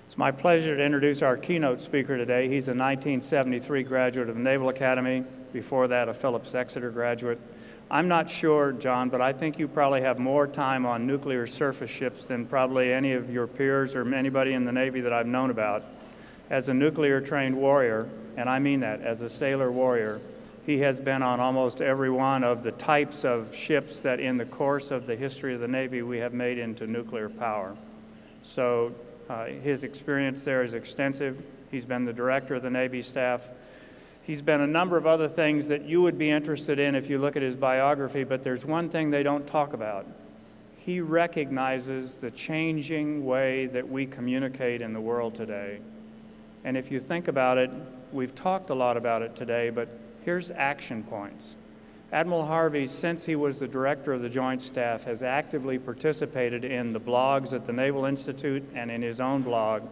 It's my pleasure to introduce our keynote speaker today. He's a 1973 graduate of the Naval Academy, before that a Phillips Exeter graduate. I'm not sure, John, but I think you probably have more time on nuclear surface ships than probably any of your peers or anybody in the Navy that I've known about. As a nuclear-trained warrior, and I mean that, as a sailor warrior, he has been on almost every one of the types of ships that in the course of the history of the Navy we have made into nuclear power. So his experience there is extensive. He's been the director of the Navy staff. He's been a number of other things that you would be interested in if you look at his biography, but there's one thing they don't talk about. He recognizes the changing way that we communicate in the world today. And if you think about it, we've talked a lot about it today, but here's action points. Admiral Harvey, since he was the director of the Joint Staff, has actively participated in the blogs at the Naval Institute and in his own blog,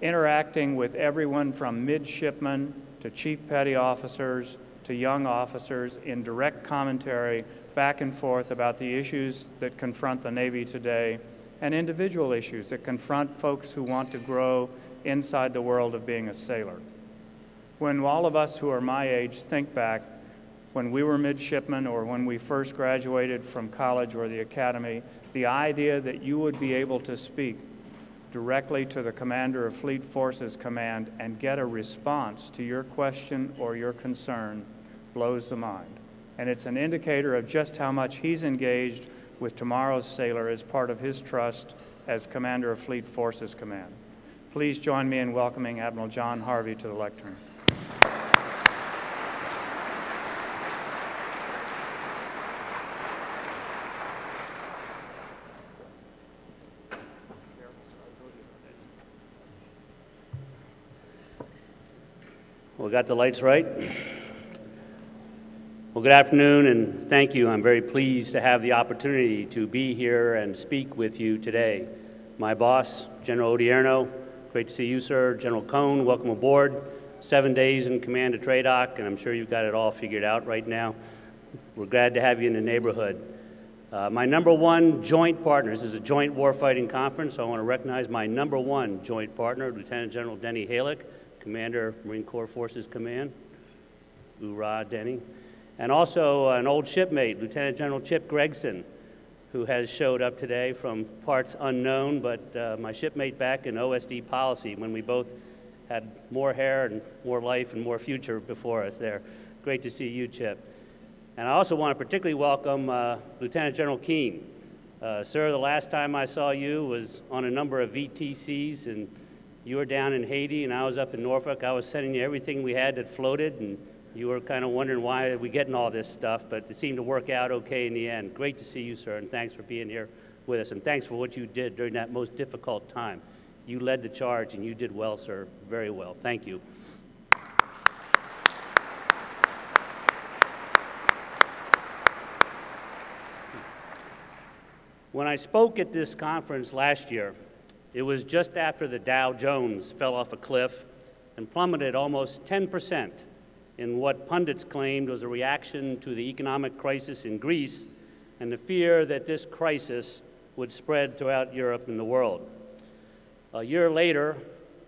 interacting with everyone from midshipmen to chief petty officers to young officers in direct commentary back and forth about the issues that confront the Navy today and individual issues that confront folks who want to grow inside the world of being a sailor. When all of us who are my age think back when we were midshipmen or when we first graduated from college or the academy, the idea that you would be able to speak directly to the commander of Fleet Forces Command and get a response to your question or your concern blows the mind. And it's an indicator of just how much he's engaged with tomorrow's sailor as part of his trust as Commander of Fleet Forces Command. Please join me in welcoming Admiral John Harvey to the lectern. Well, got the lights right? Well, good afternoon and thank you. I'm very pleased to have the opportunity to be here and speak with you today. My boss, General Odierno, great to see you, sir. General Cohn, welcome aboard. 7 days in command of TRADOC, and I'm sure you've got it all figured out right now. We're glad to have you in the neighborhood. My number one joint partner, this is a joint warfighting conference, so I want to recognize my number one joint partner, Lieutenant General Denny Halick, Commander, Marine Corps Forces Command. Hoorah, Denny. And also an old shipmate, Lieutenant General Chip Gregson, who has showed up today from parts unknown, but my shipmate back in OSD policy when we both had more hair and more life and more future before us there. Great to see you, Chip. And I also want to particularly welcome Lieutenant General Keane. Sir, the last time I saw you was on a number of VTCs, and you were down in Haiti and I was up in Norfolk. I was sending you everything we had that floated, and you were kind of wondering why are we getting all this stuff, but it seemed to work out okay in the end. Great to see you, sir, and thanks for being here with us, and thanks for what you did during that most difficult time. You led the charge, and you did well, sir, very well. Thank you. When I spoke at this conference last year, it was just after the Dow Jones fell off a cliff and plummeted almost 10% in what pundits claimed was a reaction to the economic crisis in Greece and the fear that this crisis would spread throughout Europe and the world. A year later,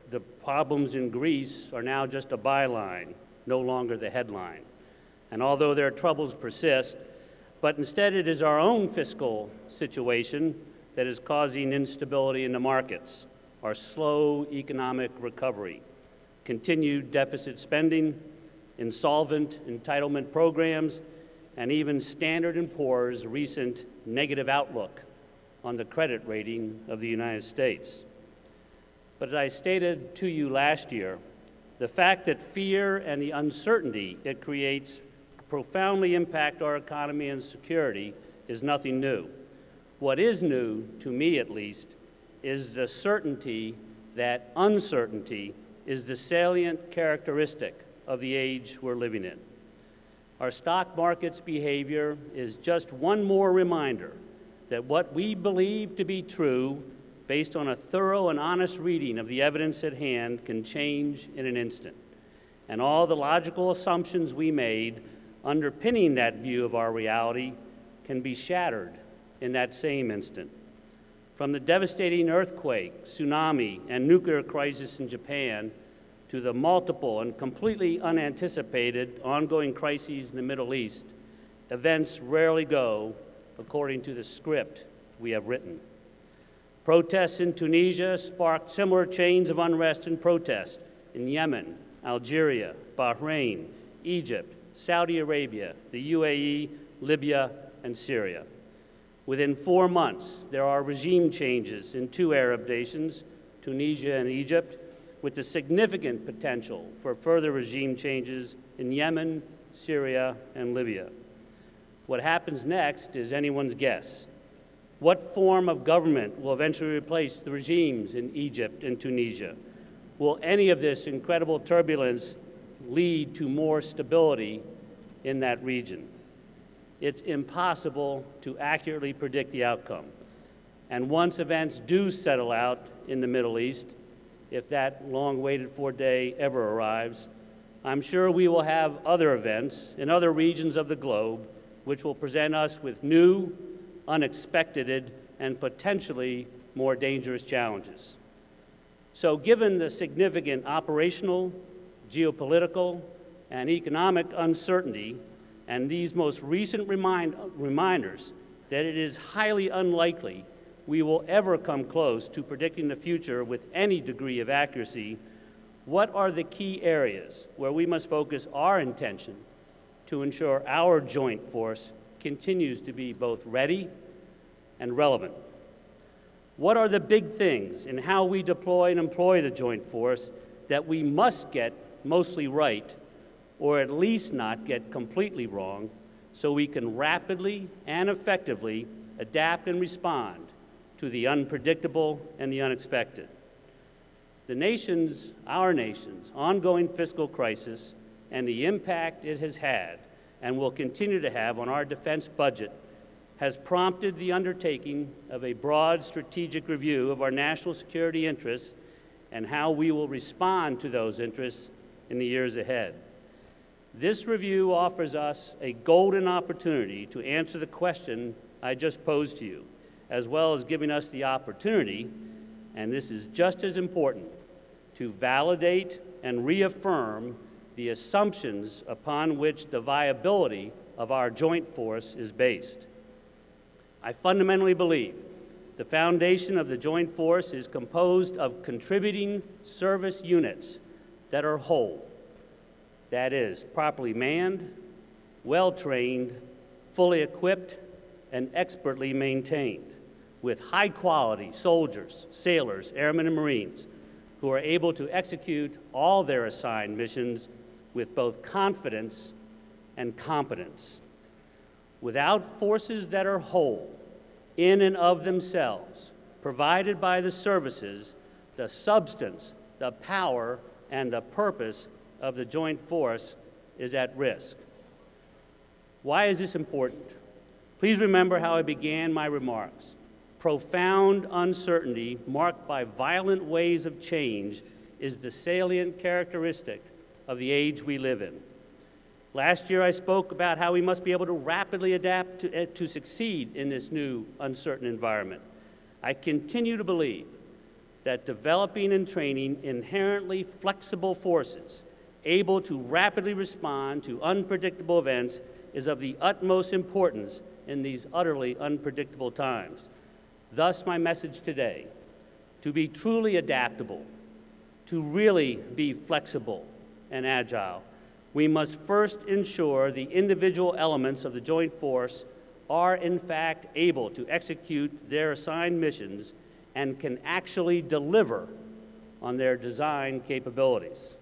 the problems in Greece are now just a byline, no longer the headline. And although their troubles persist, but instead it is our own fiscal situation that is causing instability in the markets, our slow economic recovery, continued deficit spending, insolvent entitlement programs, and even Standard & Poor's recent negative outlook on the credit rating of the United States. But as I stated to you last year, the fact that fear and the uncertainty it creates profoundly impact our economy and security is nothing new. What is new, to me at least, is the certainty that uncertainty is the salient characteristic of the age we're living in. Our stock market's behavior is just one more reminder that what we believe to be true, based on a thorough and honest reading of the evidence at hand, can change in an instant. And all the logical assumptions we made underpinning that view of our reality can be shattered in that same instant. From the devastating earthquake, tsunami, and nuclear crisis in Japan, to the multiple and completely unanticipated ongoing crises in the Middle East, events rarely go according to the script we have written. Protests in Tunisia sparked similar chains of unrest and protest in Yemen, Algeria, Bahrain, Egypt, Saudi Arabia, the UAE, Libya, and Syria. Within 4 months, there are regime changes in 2 Arab nations, Tunisia and Egypt, with the significant potential for further regime changes in Yemen, Syria, and Libya. What happens next is anyone's guess. What form of government will eventually replace the regimes in Egypt and Tunisia? Will any of this incredible turbulence lead to more stability in that region? It's impossible to accurately predict the outcome. And once events do settle out in the Middle East, if that long-waited-for day ever arrives, I'm sure we will have other events in other regions of the globe which will present us with new, unexpected, and potentially more dangerous challenges. So given the significant operational, geopolitical, and economic uncertainty, and these most recent reminders that it is highly unlikely we will ever come close to predicting the future with any degree of accuracy, what are the key areas where we must focus our intention to ensure our joint force continues to be both ready and relevant? What are the big things in how we deploy and employ the joint force that we must get mostly right, or at least not get completely wrong, so we can rapidly and effectively adapt and respond to the unpredictable and the unexpected? Our nation's ongoing fiscal crisis and the impact it has had and will continue to have on our defense budget has prompted the undertaking of a broad strategic review of our national security interests and how we will respond to those interests in the years ahead. This review offers us a golden opportunity to answer the question I just posed to you, as well as giving us the opportunity, and this is just as important, to validate and reaffirm the assumptions upon which the viability of our joint force is based. I fundamentally believe the foundation of the joint force is composed of contributing service units that are whole, that is, properly manned, well-trained, fully equipped, and expertly maintained, with high-quality soldiers, sailors, airmen, and Marines who are able to execute all their assigned missions with both confidence and competence. Without forces that are whole, in and of themselves, provided by the services, the substance, the power, and the purpose of the joint force is at risk. Why is this important? Please remember how I began my remarks. Profound uncertainty marked by violent waves of change is the salient characteristic of the age we live in. Last year I spoke about how we must be able to rapidly adapt to succeed in this new uncertain environment. I continue to believe that developing and training inherently flexible forces able to rapidly respond to unpredictable events is of the utmost importance in these utterly unpredictable times. Thus, my message today, to be truly adaptable, to really be flexible and agile, we must first ensure the individual elements of the joint force are in fact able to execute their assigned missions and can actually deliver on their design capabilities.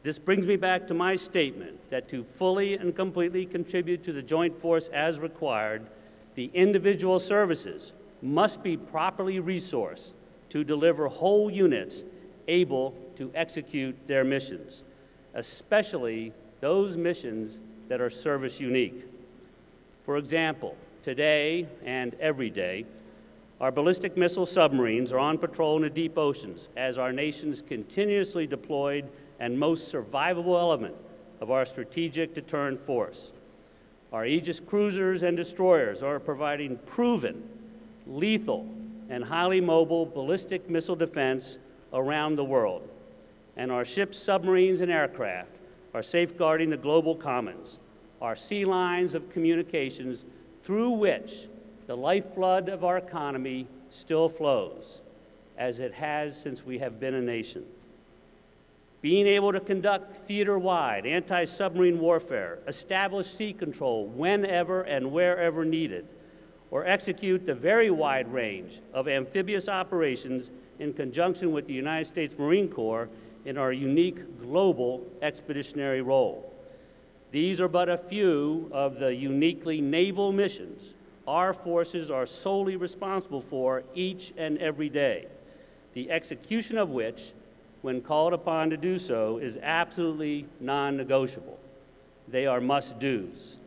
This brings me back to my statement that to fully and completely contribute to the joint force as required, the individual services must be properly resourced to deliver whole units able to execute their missions, especially those missions that are service unique. For example, today and every day, our ballistic missile submarines are on patrol in the deep oceans as our nation's continuously deployed and most survivable element of our strategic deterrent force. Our Aegis cruisers and destroyers are providing proven, lethal, and highly mobile ballistic missile defense around the world. And our ships, submarines, and aircraft are safeguarding the global commons, our sea lines of communications through which the lifeblood of our economy still flows, as it has since we have been a nation. Being able to conduct theater-wide anti-submarine warfare, establish sea control whenever and wherever needed, or execute the very wide range of amphibious operations in conjunction with the United States Marine Corps in our unique global expeditionary role. These are but a few of the uniquely naval missions our forces are solely responsible for each and every day, the execution of which, when called upon to do so, is absolutely non-negotiable. They are must-dos.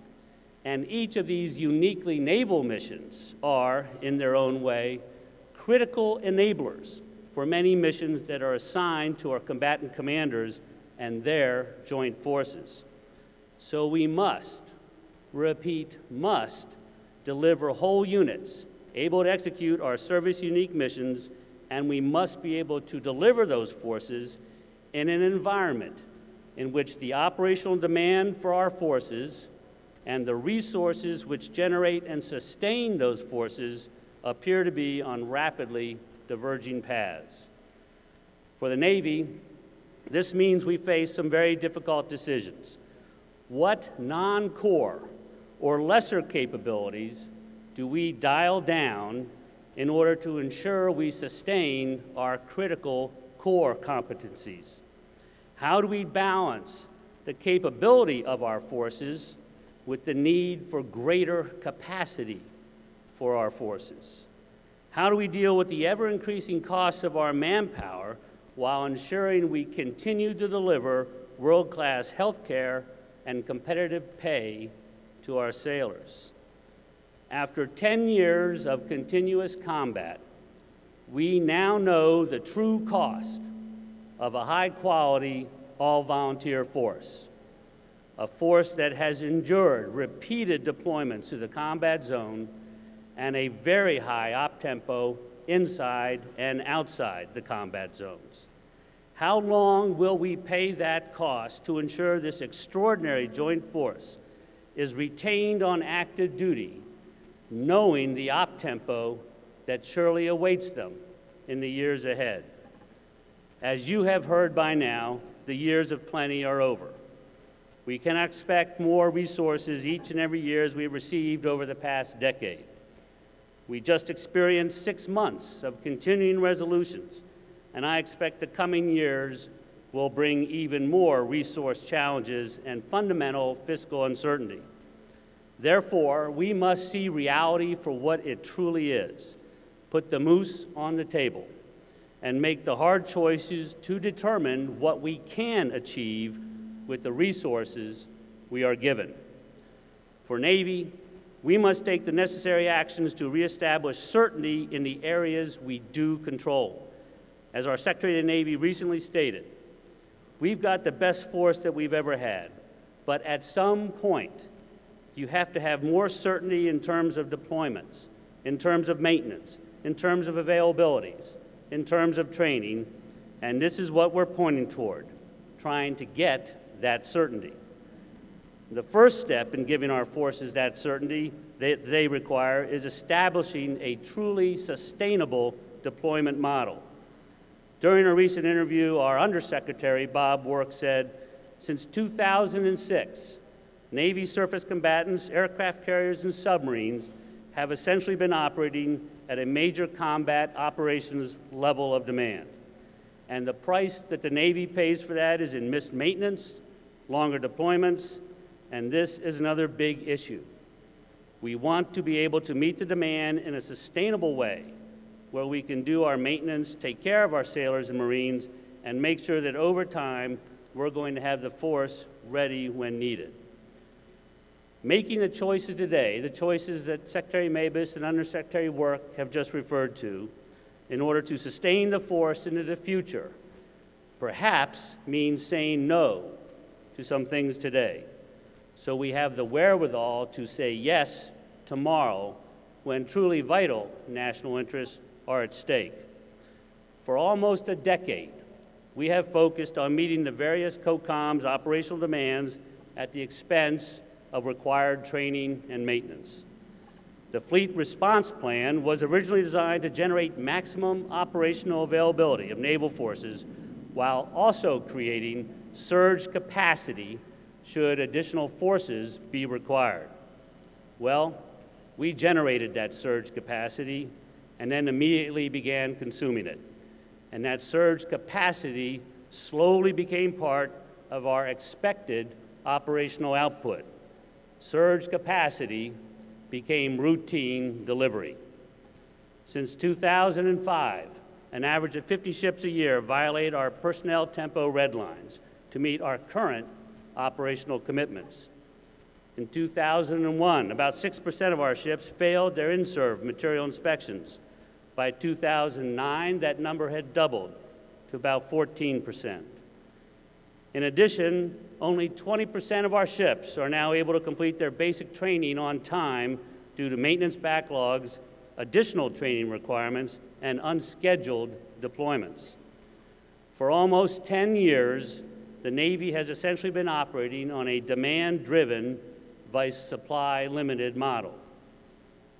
And each of these uniquely naval missions are, in their own way, critical enablers for many missions that are assigned to our combatant commanders and their joint forces. So we must, repeat, must, deliver whole units able to execute our service-unique missions, and we must be able to deliver those forces in an environment in which the operational demand for our forces and the resources which generate and sustain those forces appear to be on rapidly diverging paths. For the Navy, this means we face some very difficult decisions. What non-core or lesser capabilities do we dial down in order to ensure we sustain our critical core competencies? How do we balance the capability of our forces with the need for greater capacity for our forces? How do we deal with the ever-increasing costs of our manpower while ensuring we continue to deliver world-class health care and competitive pay to our sailors? After 10 years of continuous combat, we now know the true cost of a high-quality, all-volunteer force, a force that has endured repeated deployments to the combat zone and a very high op-tempo inside and outside the combat zones. How long will we pay that cost to ensure this extraordinary joint force is retained on active duty, knowing the op-tempo that surely awaits them in the years ahead? As you have heard by now, the years of plenty are over. We cannot expect more resources each and every year as we've received over the past decade. We just experienced 6 months of continuing resolutions, and I expect the coming years will bring even more resource challenges and fundamental fiscal uncertainty. Therefore, we must see reality for what it truly is, put the moose on the table, and make the hard choices to determine what we can achieve with the resources we are given. For Navy, we must take the necessary actions to reestablish certainty in the areas we do control. As our Secretary of the Navy recently stated, we've got the best force that we've ever had, but at some point, you have to have more certainty in terms of deployments, in terms of maintenance, in terms of availabilities, in terms of training, and this is what we're pointing toward, trying to get that certainty. The first step in giving our forces that certainty that they require is establishing a truly sustainable deployment model. During a recent interview, our Undersecretary, Bob Work, said, since 2006, Navy surface combatants, aircraft carriers, and submarines have essentially been operating at a major combat operations level of demand. And the price that the Navy pays for that is in missed maintenance, longer deployments, and this is another big issue. We want to be able to meet the demand in a sustainable way where we can do our maintenance, take care of our sailors and Marines, and make sure that over time we're going to have the force ready when needed. Making the choices today, the choices that Secretary Mabus and Undersecretary Work have just referred to, in order to sustain the force into the future, perhaps means saying no to some things today, so we have the wherewithal to say yes tomorrow when truly vital national interests are at stake. For almost a decade, we have focused on meeting the various COCOM's operational demands at the expense of required training and maintenance. The Fleet Response Plan was originally designed to generate maximum operational availability of naval forces while also creating surge capacity should additional forces be required. Well, we generated that surge capacity and then immediately began consuming it. And that surge capacity slowly became part of our expected operational output. Surge capacity became routine delivery. Since 2005, an average of 50 ships a year violate our personnel tempo red lines to meet our current operational commitments. In 2001, about 6% of our ships failed their in-serve material inspections. By 2009, that number had doubled to about 14%. In addition, only 20% of our ships are now able to complete their basic training on time due to maintenance backlogs, additional training requirements, and unscheduled deployments. For almost 10 years, the Navy has essentially been operating on a demand-driven vice supply-limited model.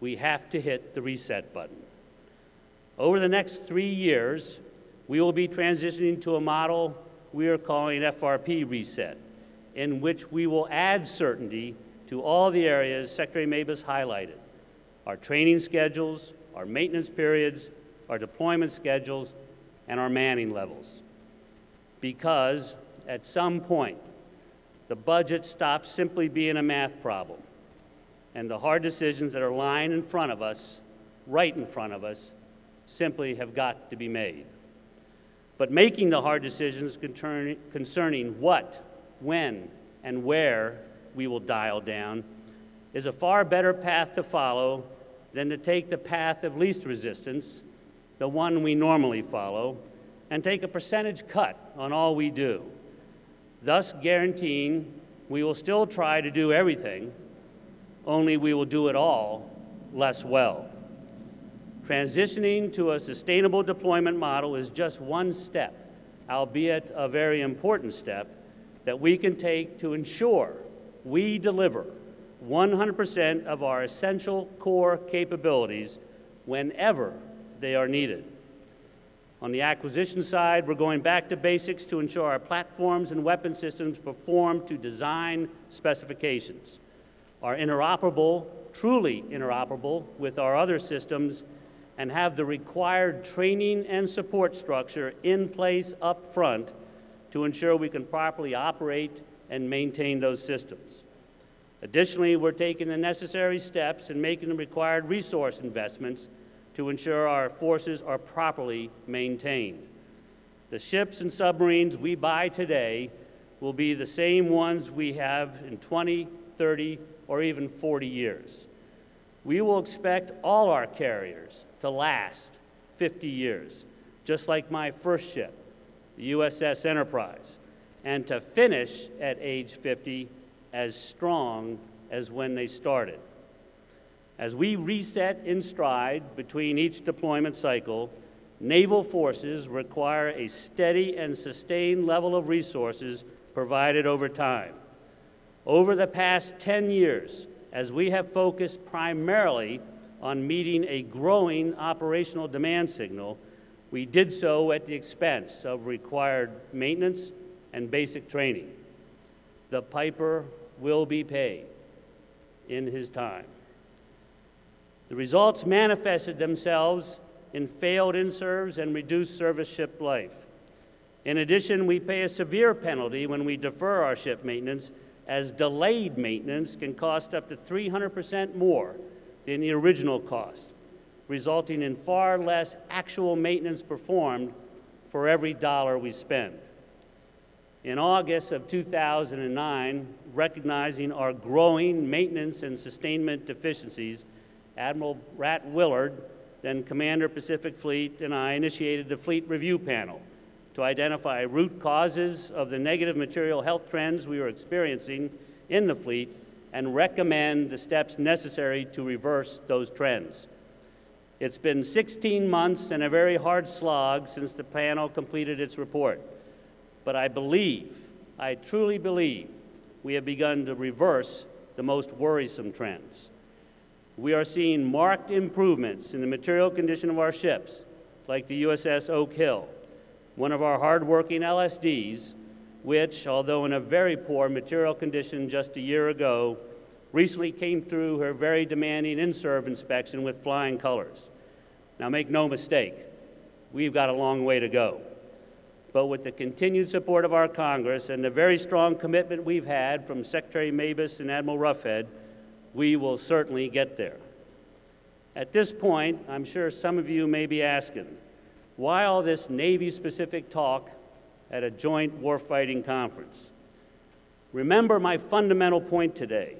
We have to hit the reset button. Over the next 3 years, we will be transitioning to a model we are calling FRP Reset, in which we will add certainty to all the areas Secretary Mabus highlighted: our training schedules, our maintenance periods, our deployment schedules, and our manning levels. Because at some point, the budget stops simply being a math problem, and the hard decisions that are lying in front of us, right in front of us, simply have got to be made. But making the hard decisions concerning what, when, and where we will dial down is a far better path to follow than to take the path of least resistance, the one we normally follow, and take a percentage cut on all we do, thus guaranteeing we will still try to do everything, only we will do it all less well. Transitioning to a sustainable deployment model is just one step, albeit a very important step, that we can take to ensure we deliver 100% of our essential core capabilities whenever they are needed. On the acquisition side, we're going back to basics to ensure our platforms and weapon systems perform to design specifications, are interoperable, truly interoperable with our other systems, and have the required training and support structure in place up front to ensure we can properly operate and maintain those systems. Additionally, we're taking the necessary steps and making the required resource investments to ensure our forces are properly maintained. The ships and submarines we buy today will be the same ones we have in 20, 30, or even 40 years. We will expect all our carriers to last 50 years, just like my first ship, the USS Enterprise, and to finish at age 50 as strong as when they started. As we reset in stride between each deployment cycle, naval forces require a steady and sustained level of resources provided over time. Over the past 10 years, as we have focused primarily on meeting a growing operational demand signal, we did so at the expense of required maintenance and basic training. The piper will be paid in his time. The results manifested themselves in failed in-serves and reduced service ship life. In addition, we pay a severe penalty when we defer our ship maintenance, as delayed maintenance can cost up to 300% more than the original cost, resulting in far less actual maintenance performed for every dollar we spend. In August of 2009, recognizing our growing maintenance and sustainment deficiencies, Admiral Rat Willard, then Commander Pacific Fleet, and I initiated the Fleet Review Panel to identify root causes of the negative material health trends we were experiencing in the fleet and recommend the steps necessary to reverse those trends. It's been 16 months and a very hard slog since the panel completed its report. But I truly believe, we have begun to reverse the most worrisome trends. We are seeing marked improvements in the material condition of our ships, like the USS Oak Hill, one of our hard-working LSDs, which, although in a very poor material condition just a year ago, recently came through her very demanding in-serve inspection with flying colors. Now, make no mistake, we've got a long way to go. But with the continued support of our Congress and the very strong commitment we've had from Secretary Mabus and Admiral Roughead, we will certainly get there. At this point, I'm sure some of you may be asking, why all this Navy-specific talk at a joint warfighting conference? Remember my fundamental point today.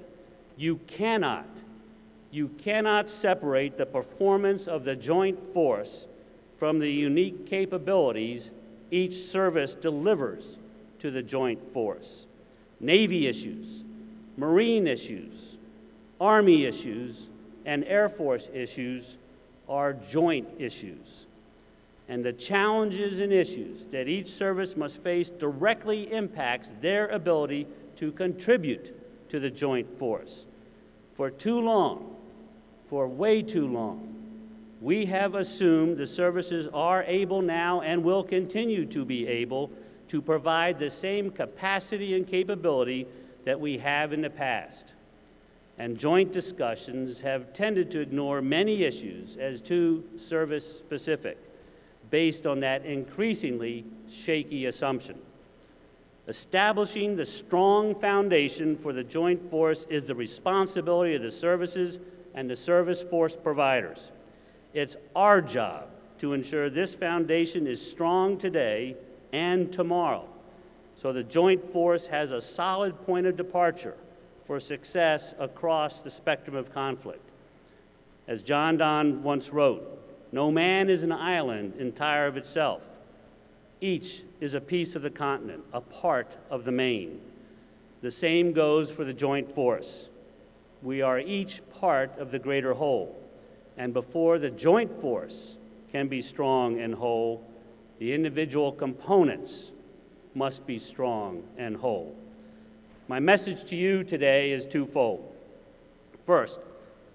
You cannot separate the performance of the joint force from the unique capabilities each service delivers to the joint force. Navy issues, Marine issues, Army issues, and Air Force issues are joint issues. And the challenges and issues that each service must face directly impacts their ability to contribute to the joint force. For too long, for way too long, we have assumed the services are able now and will continue to be able to provide the same capacity and capability that we have in the past. And joint discussions have tended to ignore many issues as too service-specific, based on that increasingly shaky assumption. Establishing the strong foundation for the joint force is the responsibility of the services and the service force providers. It's our job to ensure this foundation is strong today and tomorrow, so the joint force has a solid point of departure for success across the spectrum of conflict. As John Donne once wrote, "No man is an island entire of itself. Each is a piece of the continent, a part of the main." The same goes for the joint force. We are each part of the greater whole. And before the joint force can be strong and whole, the individual components must be strong and whole. My message to you today is twofold. First,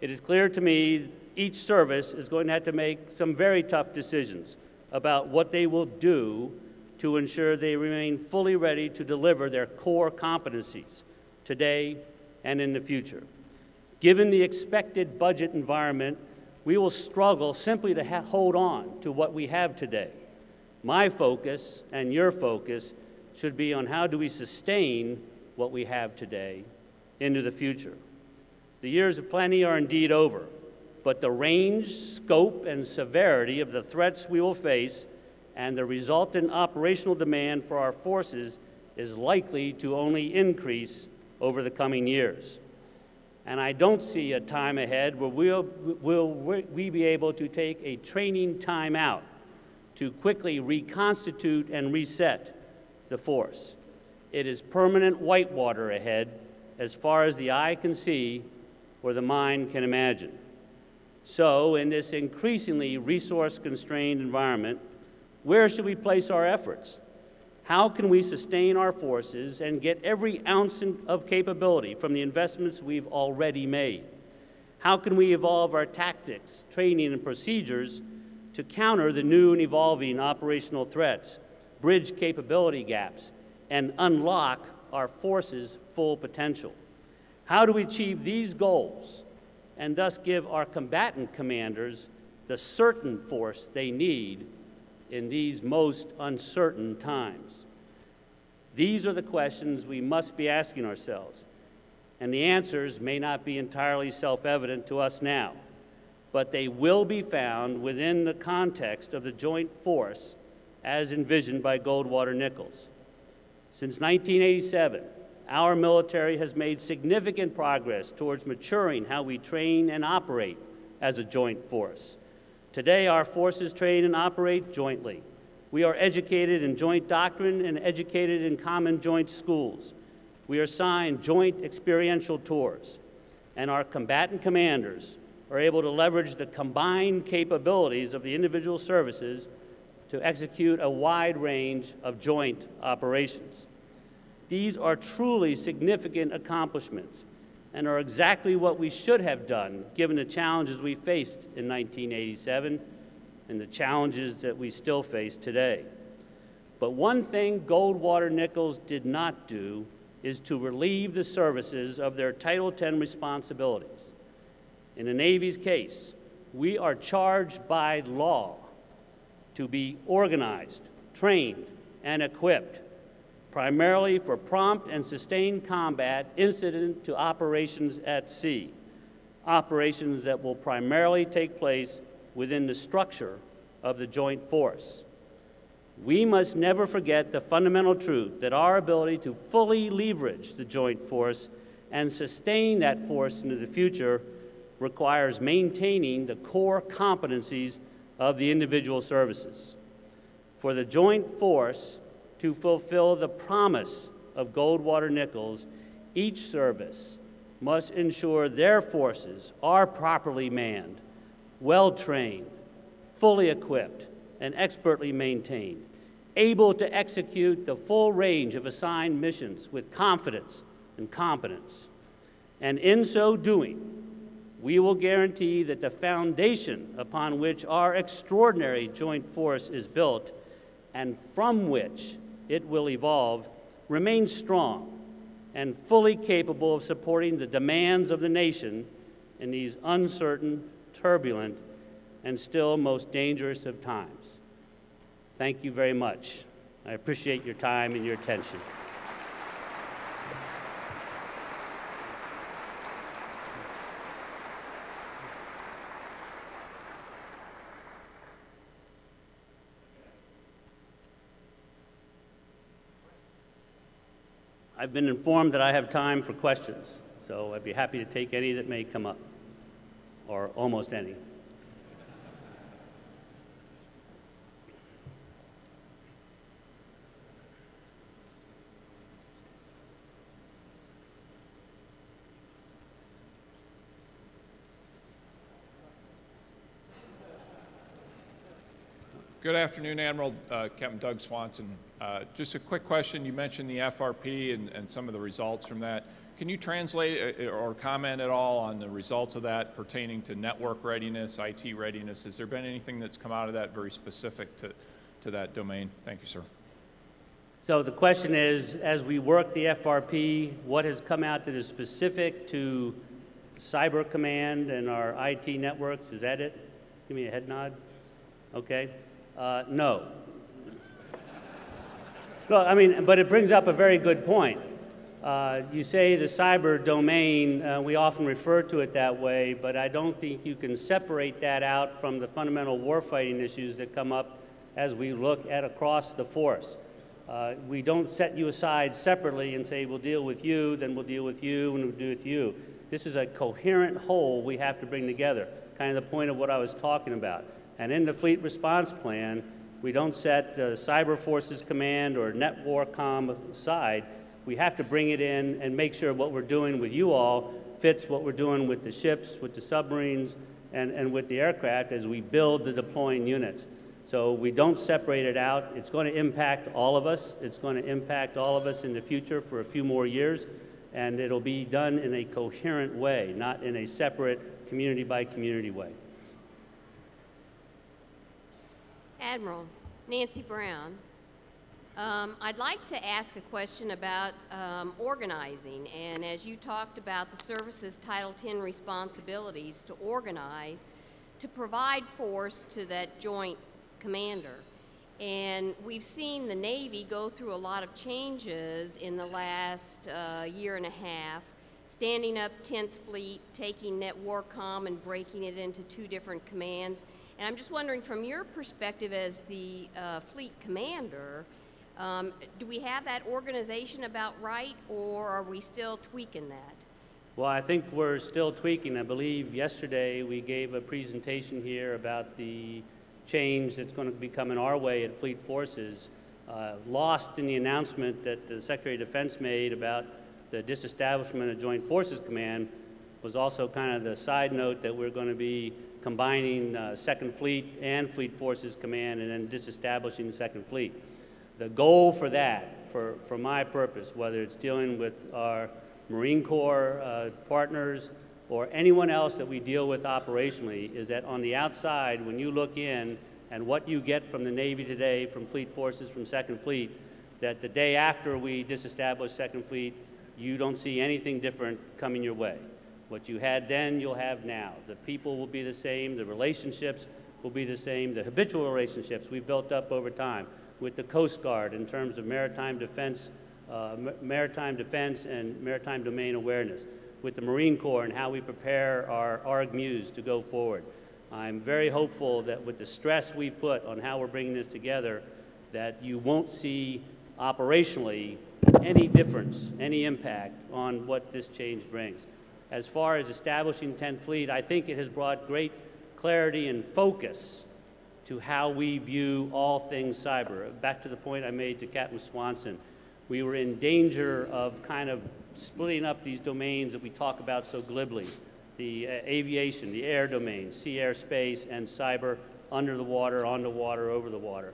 it is clear to me each service is going to have to make some very tough decisions about what they will do to ensure they remain fully ready to deliver their core competencies today and in the future. Given the expected budget environment, we will struggle simply to hold on to what we have today. My focus and your focus should be on how do we sustain what we have today into the future. The years of plenty are indeed over, but the range, scope, and severity of the threats we will face and the resultant operational demand for our forces is likely to only increase over the coming years. And I don't see a time ahead where we be able to take a training time out to quickly reconstitute and reset the force. It is permanent whitewater ahead as far as the eye can see or the mind can imagine. So, in this increasingly resource-constrained environment, where should we place our efforts? How can we sustain our forces and get every ounce of capability from the investments we've already made? How can we evolve our tactics, training, and procedures to counter the new and evolving operational threats, bridge capability gaps, and unlock our forces' full potential? How do we achieve these goals and thus give our combatant commanders the certain force they need in these most uncertain times? These are the questions we must be asking ourselves, and the answers may not be entirely self-evident to us now, but they will be found within the context of the joint force as envisioned by Goldwater-Nichols. Since 1987, our military has made significant progress towards maturing how we train and operate as a joint force. Today, our forces train and operate jointly. We are educated in joint doctrine and educated in common joint schools. We are assigned joint experiential tours, and our combatant commanders are able to leverage the combined capabilities of the individual services to execute a wide range of joint operations. These are truly significant accomplishments and are exactly what we should have done given the challenges we faced in 1987 and the challenges that we still face today. But one thing Goldwater Nichols did not do is to relieve the services of their Title X responsibilities. In the Navy's case, we are charged by law to be organized, trained, and equipped, primarily for prompt and sustained combat incident to operations at sea, operations that will primarily take place within the structure of the joint force. We must never forget the fundamental truth that our ability to fully leverage the joint force and sustain that force into the future requires maintaining the core competencies of the individual services. For the joint force to fulfill the promise of Goldwater Nichols, each service must ensure their forces are properly manned, well-trained, fully equipped, and expertly maintained, able to execute the full range of assigned missions with confidence and competence. And in so doing, we will guarantee that the foundation upon which our extraordinary joint force is built and from which it will evolve remains strong and fully capable of supporting the demands of the nation in these uncertain, turbulent, and still most dangerous of times. Thank you very much. I appreciate your time and your attention. I've been informed that I have time for questions, so I'd be happy to take any that may come up, or almost any. Good afternoon, Admiral. Captain Doug Swanson. Just a quick question. You mentioned the FRP and some of the results from that. Can you translate or comment at all on the results of that pertaining to network readiness, IT readiness? Has there been anything that's come out of that very specific to that domain? Thank you, sir. So the question is, as we work the FRP, what has come out that is specific to Cyber Command and our IT networks? Is that it? Give me a head nod. Okay. No. Well, I mean, but it brings up a very good point. You say the cyber domain, we often refer to it that way, but I don't think you can separate that out from the fundamental warfighting issues that come up as we look at across the force. We don't set you aside separately and say, we'll deal with you, then we'll deal with you, and we'll deal with you. This is a coherent whole we have to bring together, kind of the point of what I was talking about. And in the Fleet Response Plan, we don't set the Cyber Forces Command or Net Warcom aside. We have to bring it in and make sure what we're doing with you all fits what we're doing with the ships, with the submarines, and with the aircraft as we build the deploying units. So we don't separate it out. It's going to impact all of us. It's going to impact all of us in the future for a few more years, and it'll be done in a coherent way, not in a separate community by community way. Admiral, Nancy Brown. I'd like to ask a question about organizing, and as you talked about the service's Title X responsibilities to organize, to provide force to that joint commander. And we've seen the Navy go through a lot of changes in the last year and a half, standing up 10th Fleet, taking Net Warcom and breaking it into 2 different commands. And I'm just wondering, from your perspective as the fleet commander, do we have that organization about right, or are we still tweaking that? Well, I think we're still tweaking. I believe yesterday we gave a presentation here about the change that's going to be coming our way at Fleet Forces, lost in the announcement that the Secretary of Defense made about the disestablishment of Joint Forces Command was also kind of the side note that we're going to be combining Second Fleet and Fleet Forces Command and then disestablishing the Second Fleet. The goal for that, for my purpose, whether it's dealing with our Marine Corps partners or anyone else that we deal with operationally, is that on the outside, when you look in and what you get from the Navy today, from Fleet Forces, from Second Fleet, that the day after we disestablish Second Fleet, you don't see anything different coming your way. What you had then, you'll have now. The people will be the same, the relationships will be the same, the habitual relationships we've built up over time with the Coast Guard in terms of maritime defense and maritime domain awareness, with the Marine Corps and how we prepare our ARGMUs to go forward. I'm very hopeful that with the stress we've put on how we're bringing this together, that you won't see operationally any difference, any impact on what this change brings. As far as establishing 10th Fleet, I think it has brought great clarity and focus to how we view all things cyber. Back to the point I made to Captain Swanson, we were in danger of kind of splitting up these domains that we talk about so glibly. The aviation, the air domain, sea, air, space, and cyber, under the water, on the water, over the water.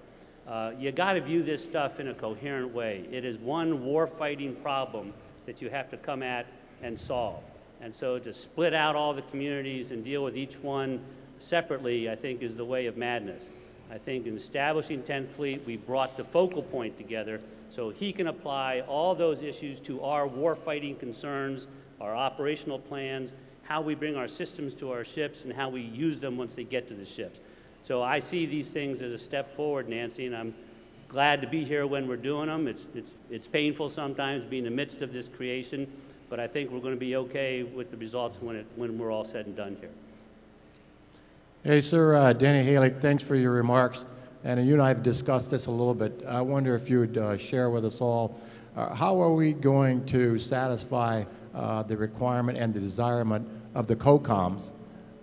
You got to view this stuff in a coherent way. It is one war-fighting problem that you have to come at and solve. And so to split out all the communities and deal with each one separately, I think, is the way of madness. I think in establishing 10th Fleet, we brought the focal point together so he can apply all those issues to our war-fighting concerns, our operational plans, how we bring our systems to our ships, and how we use them once they get to the ships. So I see these things as a step forward, Nancy, and I'm glad to be here when we're doing them. It's painful sometimes being in the midst of this creation, but I think we're going to be okay with the results when we're all said and done here. Hey, sir, Danny Haley, thanks for your remarks. And you and I have discussed this a little bit. I wonder if you would share with us all, how are we going to satisfy the requirement and the desirement of the COCOMs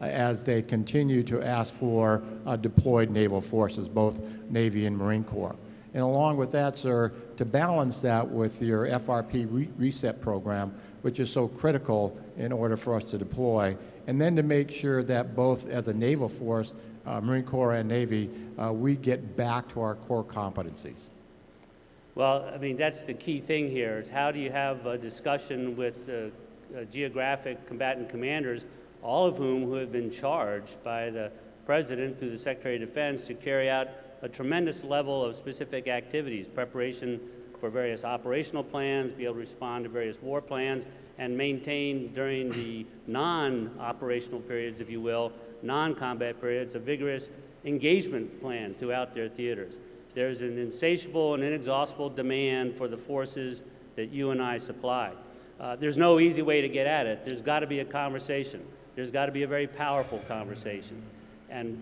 as they continue to ask for deployed naval forces, both Navy and Marine Corps? And along with that, sir, to balance that with your FRP reset program, which is so critical in order for us to deploy, and then to make sure that both as a naval force, Marine Corps and Navy, we get back to our core competencies. Well, I mean, that's the key thing here. It's how do you have a discussion with geographic combatant commanders, all of whom who have been charged by the President through the Secretary of Defense to carry out a tremendous level of specific activities, preparation for various operational plans, be able to respond to various war plans, and maintain during the non-operational periods, if you will, non-combat periods, a vigorous engagement plan throughout their theaters. There's an insatiable and inexhaustible demand for the forces that you and I supply. There's no easy way to get at it. There's got to be a conversation. There's got to be a very powerful conversation.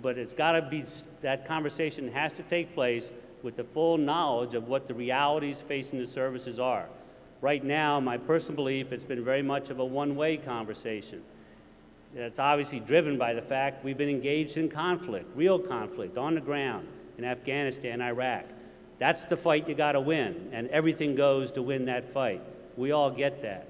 But it's got to be, that conversation has to take place with the full knowledge of what the realities facing the services are. Right now, my personal belief, it's been very much of a one-way conversation. It's obviously driven by the fact we've been engaged in conflict, real conflict, on the ground in Afghanistan, Iraq. That's the fight you got to win, and everything goes to win that fight. We all get that.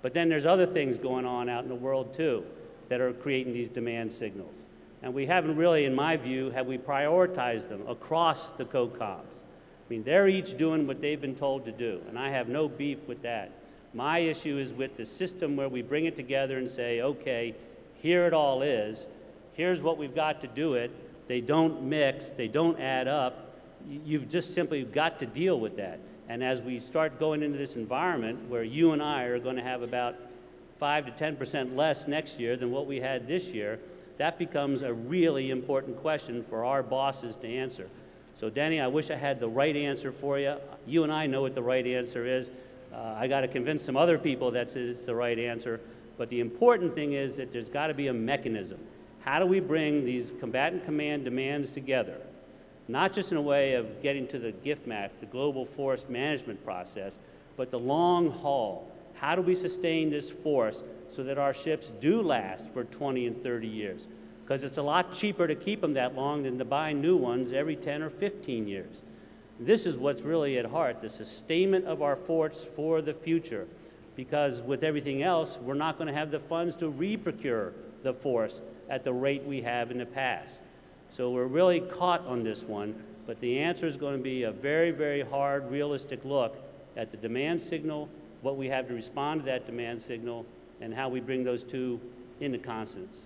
But then there's other things going on out in the world, too, that are creating these demand signals. And we haven't really, in my view, have we prioritized them across the COCOMs. I mean, they're each doing what they've been told to do, and I have no beef with that. My issue is with the system where we bring it together and say, okay, here it all is, here's what we've got to do it. They don't mix, they don't add up. You've just simply got to deal with that. And as we start going into this environment where you and I are going to have about 5 to 10% less next year than what we had this year, that becomes a really important question for our bosses to answer. So, Danny, I wish I had the right answer for you. You and I know what the right answer is. I got to convince some other people that it's the right answer. But the important thing is that there's got to be a mechanism. How do we bring these combatant command demands together? Not just in a way of getting to the GIFMAC, the Global Force Management process, but the long haul. How do we sustain this force so that our ships do last for 20 and 30 years? Because it's a lot cheaper to keep them that long than to buy new ones every 10 or 15 years. This is what's really at heart, the sustainment of our force for the future. because with everything else, we're not going to have the funds to re-procure the force at the rate we have in the past. So we're really caught on this one, but the answer is going to be a very, very hard, realistic look at the demand signal, what we have to respond to that demand signal, and how we bring those two into consonance.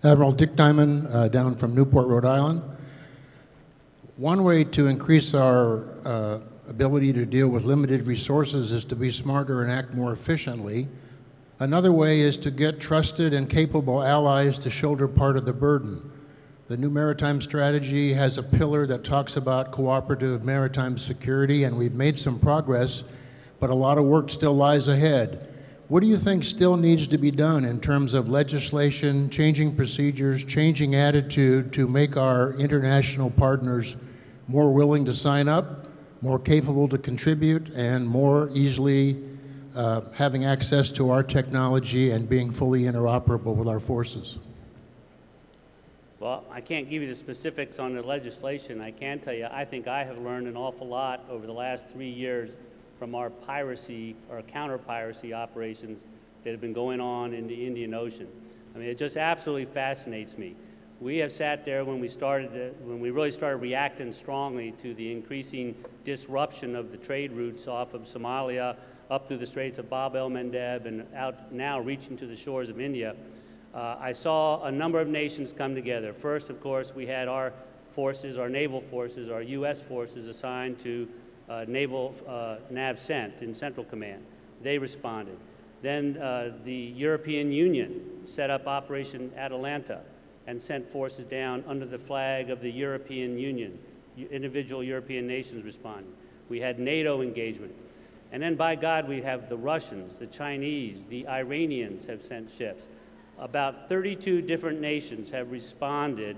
Admiral Dick Diamond, down from Newport, Rhode Island. One way to increase our ability to deal with limited resources is to be smarter and act more efficiently. Another way is to get trusted and capable allies to shoulder part of the burden. The new maritime strategy has a pillar that talks about cooperative maritime security, and we've made some progress, but a lot of work still lies ahead. What do you think still needs to be done in terms of legislation, changing procedures, changing attitude to make our international partners more willing to sign up, more capable to contribute, and more easily having access to our technology and being fully interoperable with our forces? Well, I can't give you the specifics on the legislation. I can tell you, I think I have learned an awful lot over the last 3 years from our piracy or counter-piracy operations that have been going on in the Indian Ocean. I mean, it just absolutely fascinates me. We have sat there when we really started reacting strongly to the increasing disruption of the trade routes off of Somalia up through the Straits of Bab el-Mandeb and out now reaching to the shores of India. I saw a number of nations come together. First, of course, we had our forces, our naval forces, our U.S. forces assigned to naval NAVCENT in Central Command. They responded. Then the European Union set up Operation Atalanta and sent forces down under the flag of the European Union. Individual European nations responded. We had NATO engagement. And then, by God, we have the Russians, the Chinese, the Iranians have sent ships. About 32 different nations have responded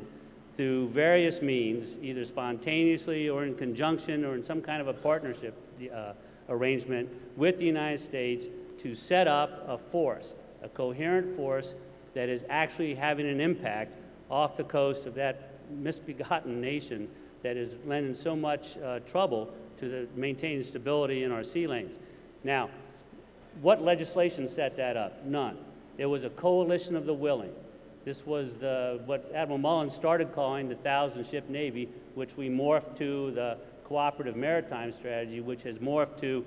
through various means, either spontaneously or in conjunction or in some kind of a partnership arrangement with the United States to set up a force, a coherent force that is actually having an impact off the coast of that misbegotten nation that is lending so much trouble to the maintaining stability in our sea lanes. Now, what legislation set that up? None. It was a coalition of the willing. This was what Admiral Mullen started calling the 1,000-ship Navy, which we morphed to the cooperative maritime strategy, which has morphed to,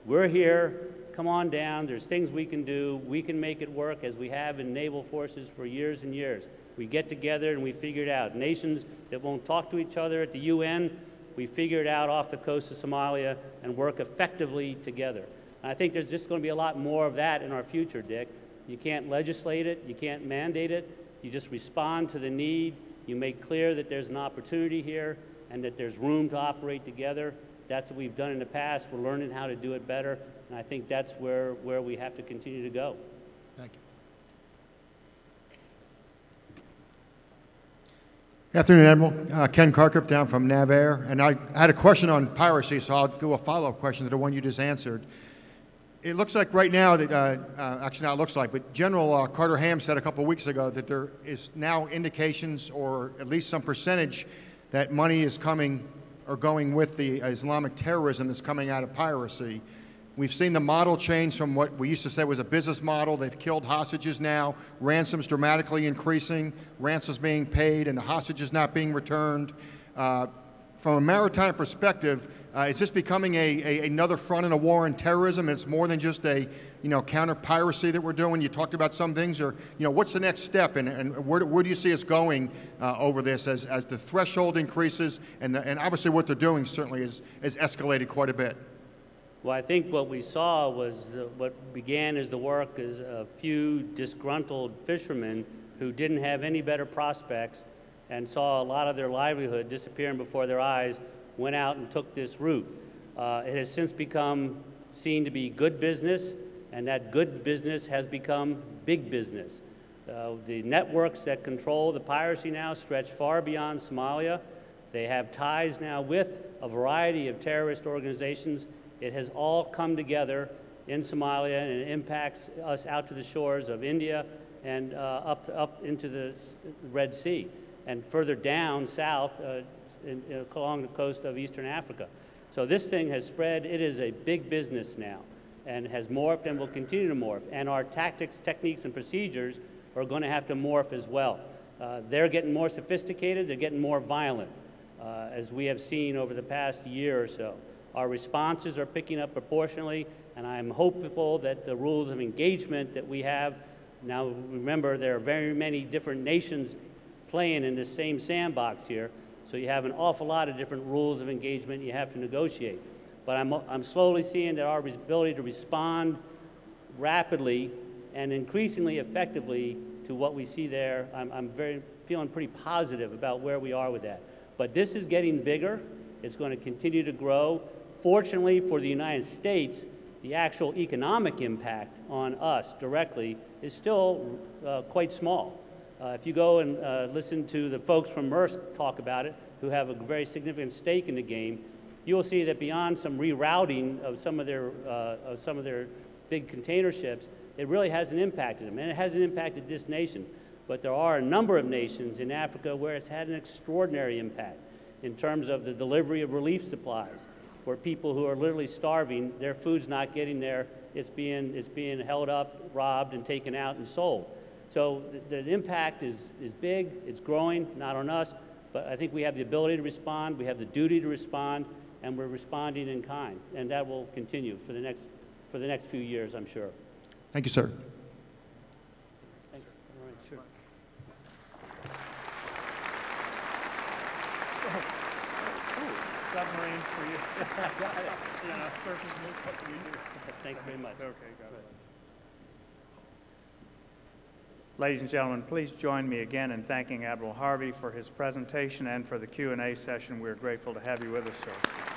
we're here, come on down, there's things we can do, we can make it work as we have in naval forces for years and years. We get together and we figure it out. Nations that won't talk to each other at the UN, we figure it out off the coast of Somalia and work effectively together. And I think there's just going to be a lot more of that in our future, Dick. You can't legislate it, you can't mandate it, you just respond to the need, you make clear that there's an opportunity here and that there's room to operate together. That's what we've done in the past. We're learning how to do it better, and I think that's where we have to continue to go. Thank you. Good afternoon, Admiral. Ken Karkoff down from NavAir. And I had a question on piracy, so I'll do a follow-up question to the one you just answered. It looks like right now that, actually not looks like, but General Carter Ham said a couple of weeks ago that there is now indications, or at least some percentage, that money is coming or going with the Islamic terrorism that's coming out of piracy. We've seen the model change from what we used to say was a business model. They've killed hostages now. Ransoms dramatically increasing. Ransoms being paid and the hostages not being returned. From a maritime perspective, is this becoming another front in a war on terrorism? It's more than just a counter piracy that we're doing. You talked about some things, or what's the next step, and where do you see us going over this as the threshold increases, and obviously what they're doing certainly has escalated quite a bit. Well, I think what we saw was what began as the work as a few disgruntled fishermen who didn't have any better prospects and saw a lot of their livelihood disappearing before their eyes, went out and took this route. It has since become seen to be good business, and that good business has become big business. The networks that control the piracy now stretch far beyond Somalia. They have ties now with a variety of terrorist organizations. It has all come together in Somalia, and it impacts us out to the shores of India and up into the Red Sea, and further down south along the coast of Eastern Africa. So this thing has spread. It is a big business now and has morphed and will continue to morph. And our tactics, techniques, and procedures are going to have to morph as well. They're getting more sophisticated. They're getting more violent, as we have seen over the past year or so. Our responses are picking up proportionally, and I'm hopeful that the rules of engagement that we have, now remember there are very many different nations playing in this same sandbox here, so you have an awful lot of different rules of engagement you have to negotiate. But I'm slowly seeing that our ability to respond rapidly and increasingly effectively to what we see there, I'm feeling pretty positive about where we are with that. But this is getting bigger. It's going to continue to grow. Fortunately for the United States, the actual economic impact on us directly is still quite small. If you go and listen to the folks from Maersk talk about it, who have a very significant stake in the game, you will see that beyond some rerouting of some of their big container ships, it really hasn't impacted them, and it hasn't impacted this nation. But there are a number of nations in Africa where it's had an extraordinary impact in terms of the delivery of relief supplies for people who are literally starving. Their food's not getting there. It's being held up, robbed, and taken out and sold. So the impact is big. It's growing, not on us, but I think we have the ability to respond. We have the duty to respond, and we're responding in kind. And that will continue for the next few years, I'm sure. Thank you, sir. Thank you. All right, sure. Submarine for you. Yeah, surface move, what do you do? Thank you very much. Okay, got it. Ladies and gentlemen, please join me again in thanking Admiral Harvey for his presentation and for the Q&A session. We're grateful to have you with us, sir.